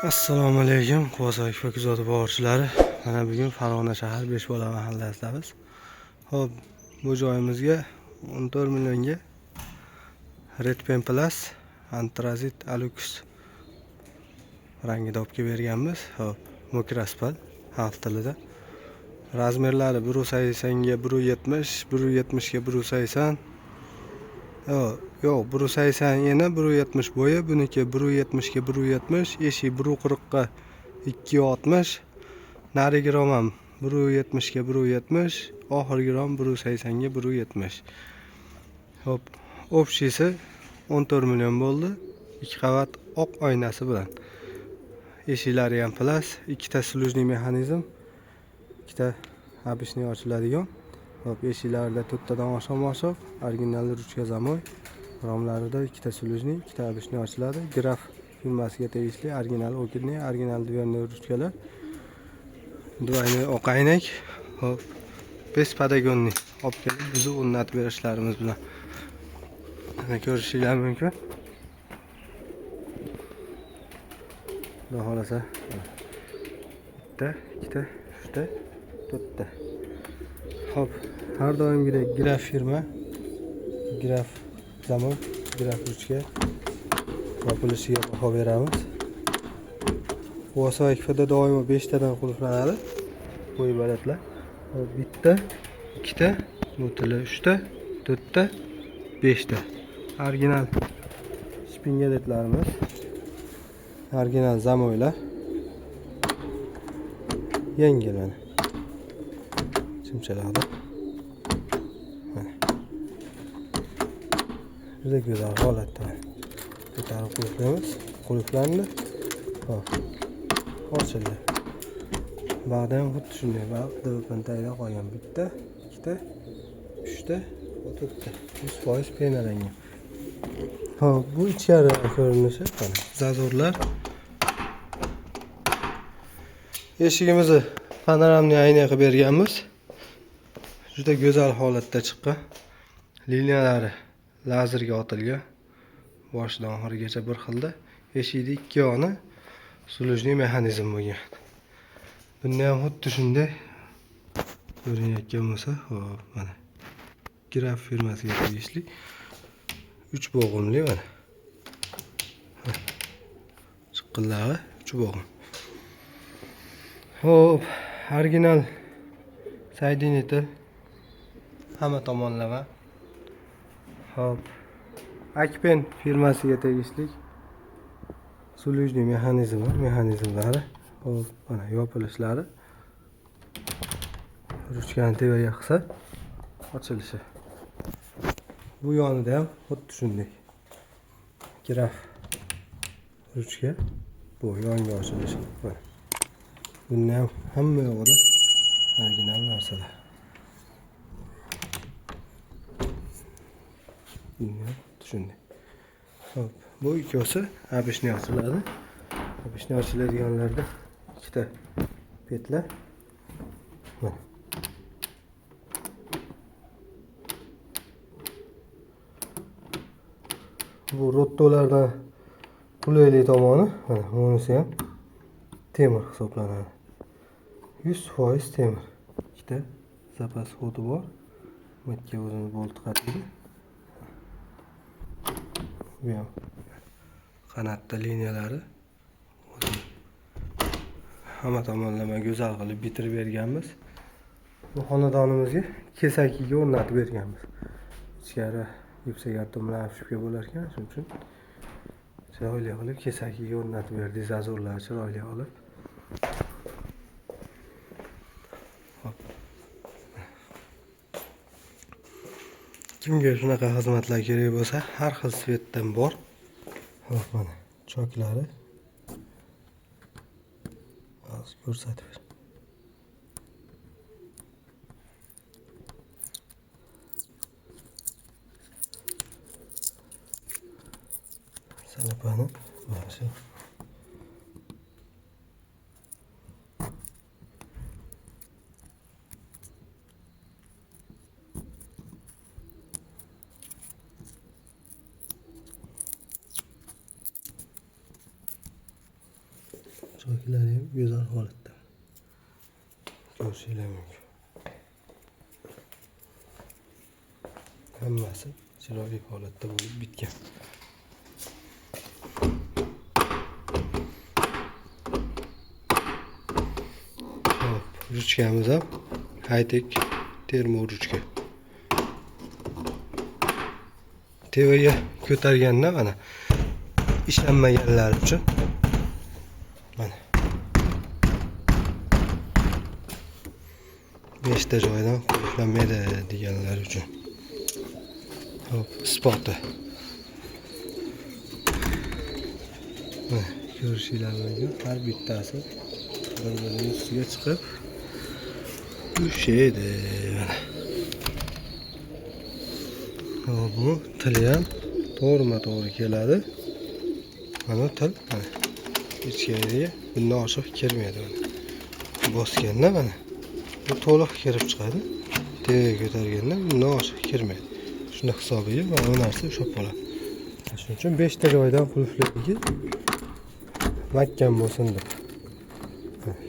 Assalomu alaykum Quvasoy Fakizodi bog'chilari. Mana bugun Farg'ona shahar Beshbola mahallasidamiz. Xo'p, bu joyimizga 14 millionga Red Pen Plus Antrazit Alux rangida olib berganmiz. Xo'p, Mokraspal xalq tilida. Razmerlari 1.80 ga 1.70, 1.70 ga 1.80. Yo'q, 1.80 eni, 1.70 bo'yi, buniki 1.70 ga 1.70, eshik 1.40 ga 2.60, narigi rom ham 1.70 ga 1.70, oxirgi rom 1.80 ga 1.70. Hop, общisi 14 million bo'ldi. 2 qavat oq oynasi bilan. Eshiklari ham plus, ikkita slujniy mexanizm, ikkita обычный ochiladigan. Hop, eshiklarida to'rttadan oshib, original ruchka zamoy. Romlarida ikkita slujniy, ikkita обычный ochiladi. Graf firmasiga tegishli original okidniy, original dverniy ruchkalar. Двойной oq aynak. Hop, без подогонный. Olib kelib bizni o'rnatib berishlarimiz bilan. Mana ko'rishingiz mumkin. Xudo xolasa. Bitta, ikkita, uchta, to'rtta. Hop, har doimgidek graf firma, graf zamon, graf ruchka yopilishiga baho beramiz. Quvasoy FD doimo 5 tadan qulflanadi. Bu iboratlar. Bitta, ikkita, mutili 3 ta, 4 ta, 5 ta. Original spingeletlarimiz, original zamoylar. Yengil mana. Chimchaladi. Juda go'zal holatda. Ko'tarib qo'yamiz. Qulflarni. Hop. Ochildi. Ba'da ham xuddi shunday ba'da pantayda qolgan. Bitta, ikkita, 3 ta, 4 ta. 100% penalangan. Hop, bu ichkari ko'rinishi mana. Zazorlar. Eshigimizni panoramniy ayna qilib berganmiz. Juda go'zal holatda chiqqan. Liniyalari lazerga otilgan. Boshidan oxirigacha bir xilda. Eshikning ikki yoni slujniy mexanizm bo'lgan. Bunda ham xuddi shunday ko'rinayotgan bo'lsa, hop mana. Graf firmasiga tegishli 3 bo'g'imli mana. Chiqqillari 3 bo'g'im. Hop, original saydineti hamma tomonlama. Hop, Akpen firmasiga tegishli slujniy mexanizmlari. Hop, mana yopilishlari. Ruchkani tevaga qilsa ochilishi. Bu yonida ham xuddi shunday. Graf ruchka, bu yonga ochilishi. Mana. Bunda ham hamma yo'g'ida original narsalar. Shunday. Hop, bu ikkosi обычный ochiladi. Обычный ochiladiganlarda ikkita petlar. Mana. Bu rottolardan qulayli tomoni, mana bunisi ham temir hisoblanadi. 100% temir. Ikkita zapas xodi bor. Matga o'zini bolt qatidi. Bu ham qanotda liniyalari hamma tomonlama go'zal qilib bitirib berganmiz. Bu xonadonimizga kesakiga o'rnatib berganmiz. Ichkari yuksak bilan shubka bo'lar ekan, shuning uchun chiroyli qilib kesakiga o'rnatib berdik. Zazorlar chiroyli olib. Kimga shunaqa xizmatlar kerak bo'lsa, har xil svetdan bor. Hop, mana choklari. Hozir ko'rsatib ber. Salapani mana shu. Uylari ham go'zal holatda. Ko'rishinglar mumkin. Hammasi chiroyli holatda bo'lib bitgan. Hop, ruchkamiz ham high-tech termo ruchka. Tevaga ko'targanda mana ishlanmaganlar uchun mana 5 ta joydan qulflanmaydi deganlar uchun. Hop, isboti. Ko'rishinglar mumkin, har bittasi bir-birining ustiga chiqib ushlaydi. Hop, bu tili ham to'g'ri keladi. Mana til, mana ichkariga bundan oshiq kirmaydi. Bosganda mana bu to'liq kirib chiqadi. Tevaga ko'targanda bundan oshiq kirmaydi. Shuni hisobiga mana bu narsa ushlab qoladi. Shuning uchun 5 ta joydan qulflaydi. Mahkam bo'lsin deb.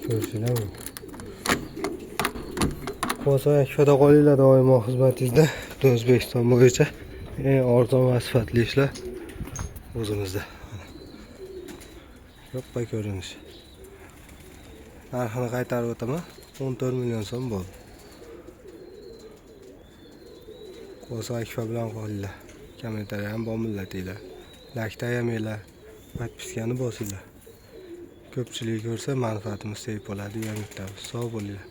Ko'rishinglar mumkin. Qo'sa akfada qolinglar doimo xizmatingizda. O'zbekiston bo'yicha eng arzon va sifatli ishlar o'zimizda. Yo'qqa ko'rinish. Narxini qaytarib o'taman. 14 million so'm bo'ldi. Qo'sa akfa bilan qolinglar. Kommentariy ham bo'millatinglar. Like yemanglar. Podpiskani bosinglar. Ko'pchilik ko'rsa manfaatimiz tegib qoladi degan umiddaman. Sog' bo'linglar.